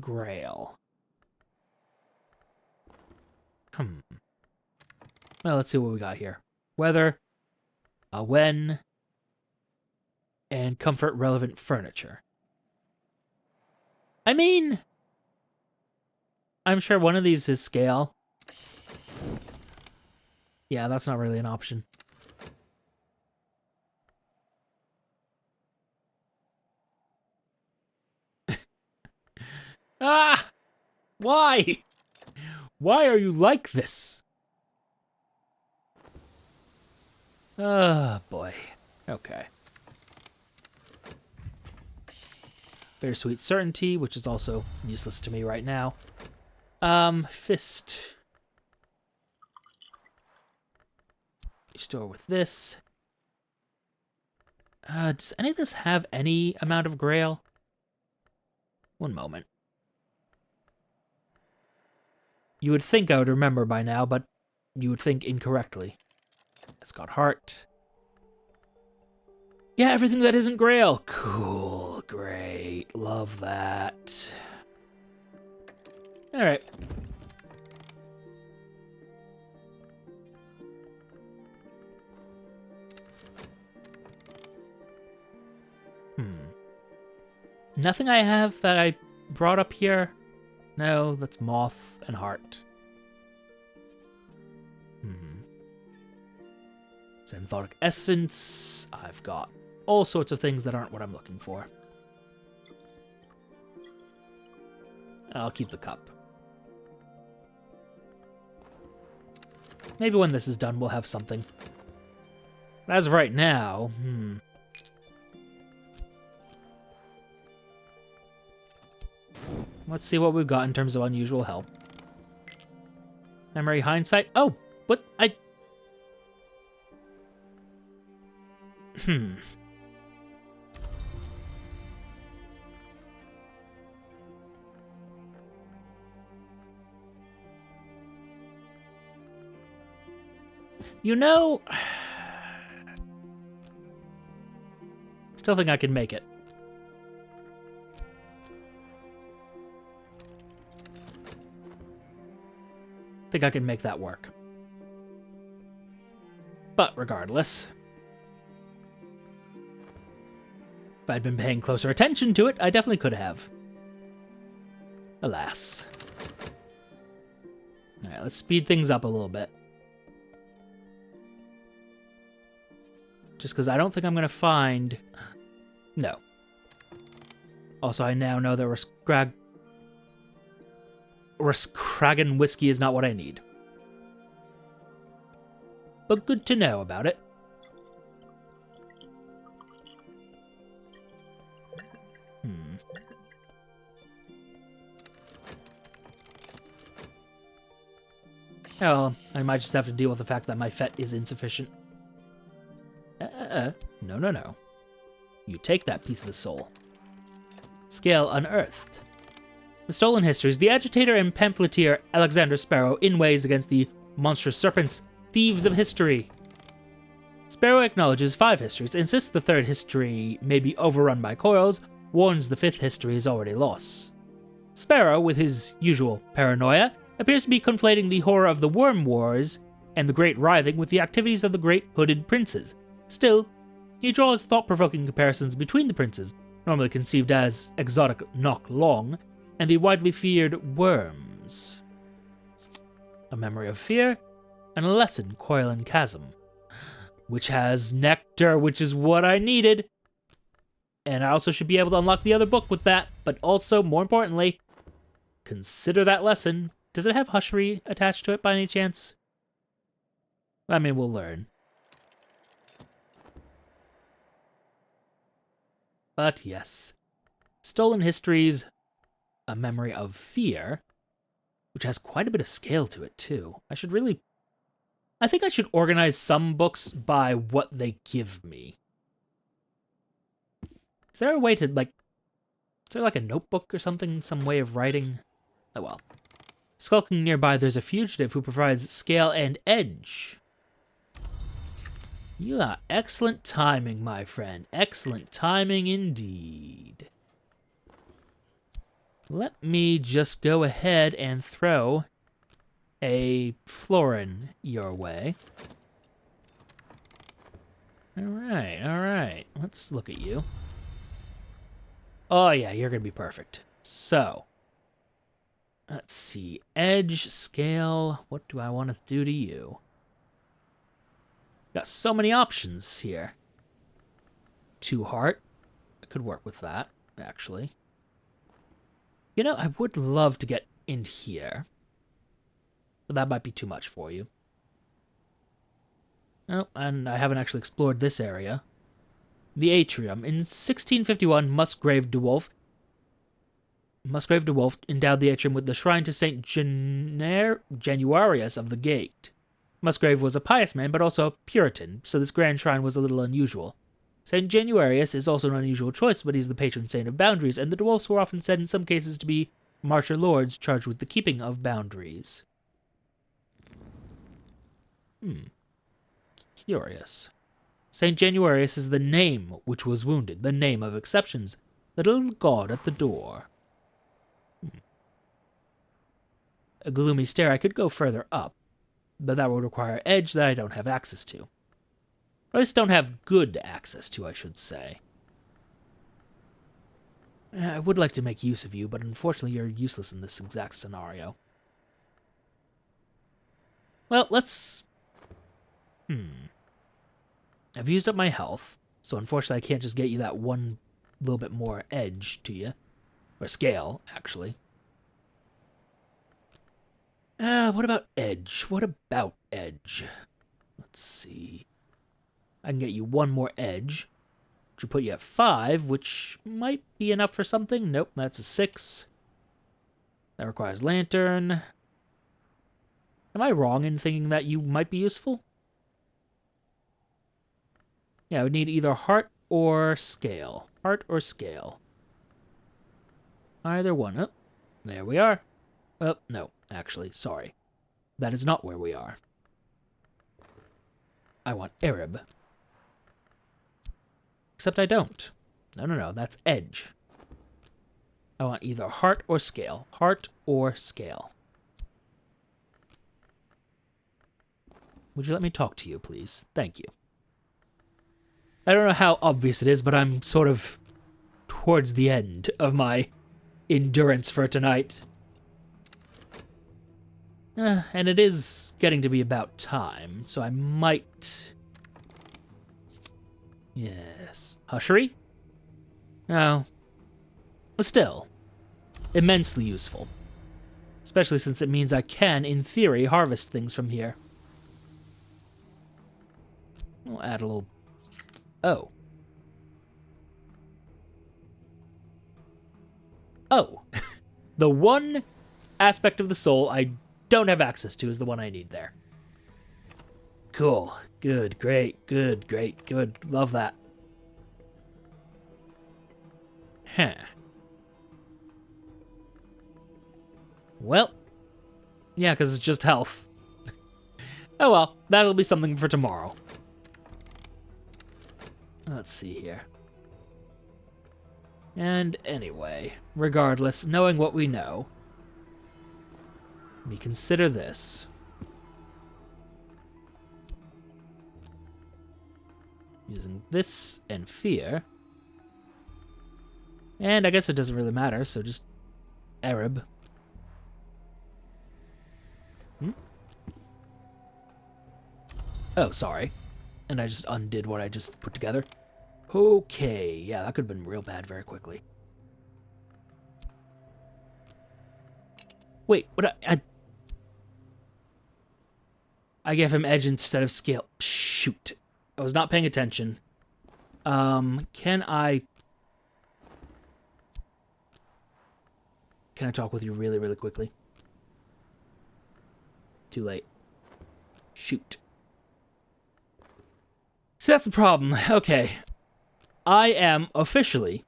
Grail. Well, let's see what we got here. Weather, when, and comfort-relevant furniture. I mean, I'm sure one of these is scale. Yeah, that's not really an option. Ah! Why? Why are you like this? Oh, boy. Okay. Bittersweet Certainty, which is also useless to me right now. Fist. Store with this. Does any of this have any amount of Grail? One moment. You would think I would remember by now, but you would think incorrectly. It's got Heart. Yeah, everything that isn't Grail. Cool, great, love that. Alright. Nothing I have that I brought up here? No, that's moth and heart. Xanthotic essence. I've got all sorts of things that aren't what I'm looking for. I'll keep the cup. Maybe when this is done, we'll have something. But as of right now, let's see what we've got in terms of unusual help. Memory hindsight. Oh, but You know, still think I can make it. Think I can make that work. But regardless, if I'd been paying closer attention to it, I definitely could have. Alas. Alright, let's speed things up a little bit. Just because I don't think I'm going to find... No. Also, I now know that Riskragan whiskey is not what I need. But good to know about it. Well, I might just have to deal with the fact that my FET is insufficient. No. You take that piece of the soul. Scale unearthed. The Stolen Histories. The agitator and pamphleteer Alexander Sparrow inweighs against the monstrous serpents, thieves of history. Sparrow acknowledges 5 histories, insists the 3rd history may be overrun by coils, warns the 5th history is already lost. Sparrow, with his usual paranoia, appears to be conflating the horror of the Worm Wars and the Great Writhing with the activities of the Great Hooded Princes. Still, he draws thought-provoking comparisons between the princes, normally conceived as exotic Knock Long, and the widely feared worms. A memory of fear, and a lesson, Coil and Chasm, which has nectar, which is what I needed. And I also should be able to unlock the other book with that, but also, more importantly, consider that lesson. Does it have hushery attached to it by any chance? I mean, we'll learn. But yes, Stolen Histories, a memory of fear, which has quite a bit of scale to it, too. I think I should organize some books by what they give me. Is there a way to, is there like a notebook or something, some way of writing? Oh well. Skulking nearby, there's a fugitive who provides scale and edge. You got excellent timing, my friend. Excellent timing indeed. Let me just go ahead and throw a florin your way. Alright. Let's look at you. Oh yeah, you're gonna be perfect. So, let's see. Edge, scale, what do I want to do to you? Got so many options here. 2 heart. I could work with that, actually. You know, I would love to get in here. But that might be too much for you. Oh, and I haven't actually explored this area. The atrium. In 1651, Musgrave de Wolf endowed the atrium with the shrine to St. Januarius of the Gate. Musgrave was a pious man, but also a Puritan, so this grand shrine was a little unusual. St. Januarius is also an unusual choice, but he's the patron saint of boundaries, and the dwarfs were often said in some cases to be marcher lords charged with the keeping of boundaries. Curious. St. Januarius is the name which was wounded, the name of exceptions, the little god at the door. A gloomy stair. I could go further up, but that would require edge that I don't have access to. Or at least don't have good access to, I should say. I would like to make use of you, but unfortunately you're useless in this exact scenario. Well, let's... I've used up my health, so unfortunately I can't just get you that one little bit more edge to you. Or scale, actually. What about edge? What about edge? Let's see. I can get you one more edge, which will put you at 5, which might be enough for something. Nope, that's a 6. That requires lantern. Am I wrong in thinking that you might be useful? Yeah, I would need either heart or scale. Heart or scale. Either one. Oh, there we are. Oh, no, actually, sorry. That is not where we are. I want Arab. Except I don't. No, that's edge. I want either heart or scale. Heart or scale. Would you let me talk to you, please? Thank you. I don't know how obvious it is, but I'm sort of towards the end of my endurance for tonight. And it is getting to be about time, so I might... Yes. Hushery? No. But still, immensely useful. Especially since it means I can, in theory, harvest things from here. We'll add a little... Oh. Oh. The one aspect of the soul I don't have access to is the one I need there. Cool. Good, great, good, great, good. Love that. Huh. Well. Yeah, because it's just health. Oh well, that'll be something for tomorrow. Let's see here. And anyway, regardless, knowing what we know, we consider this. Using this and fear. And I guess it doesn't really matter, so just Arab. Oh, sorry. And I just undid what I just put together. Okay, yeah, that could have been real bad very quickly. Wait, what? I gave him edge instead of scale. Shoot. I was not paying attention. Can I talk with you really, really quickly? Too late. Shoot. See, that's the problem. Okay. I am officially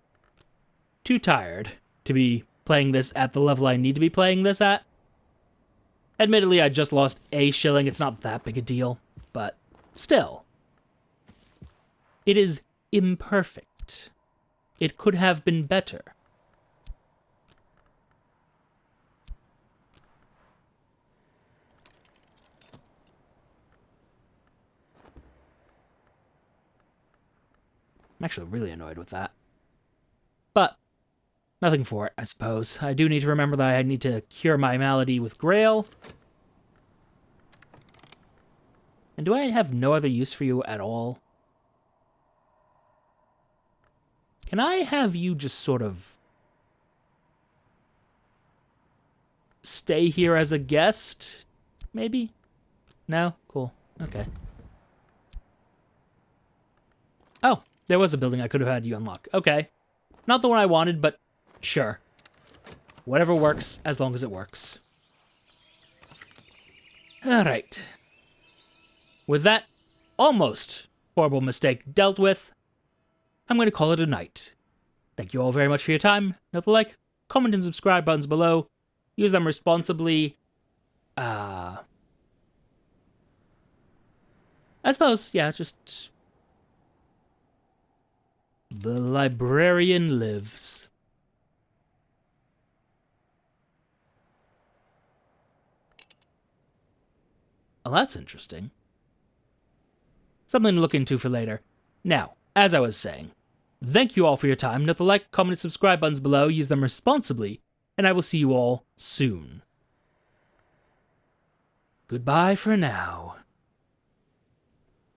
too tired to be playing this at the level I need to be playing this at. Admittedly, I just lost a shilling. It's not that big a deal, but still. It is imperfect. It could have been better. I'm actually really annoyed with that. But nothing for it, I suppose. I do need to remember that I need to cure my malady with Grail. And do I have no other use for you at all? Can I have you just sort of stay here as a guest? Maybe? No? Cool. Okay. Oh, there was a building I could have had you unlock. Okay. Not the one I wanted, but sure. Whatever works, as long as it works. Alright. With that almost horrible mistake dealt with, I'm going to call it a night. Thank you all very much for your time. Note the like, comment, and subscribe buttons below. Use them responsibly. I suppose, yeah, just... The librarian lives. Well, that's interesting. Something to look into for later. Now, as I was saying, Thank you all for your time. Note the like, comment, and subscribe buttons below. Use them responsibly, and I will see you all soon. Goodbye for now.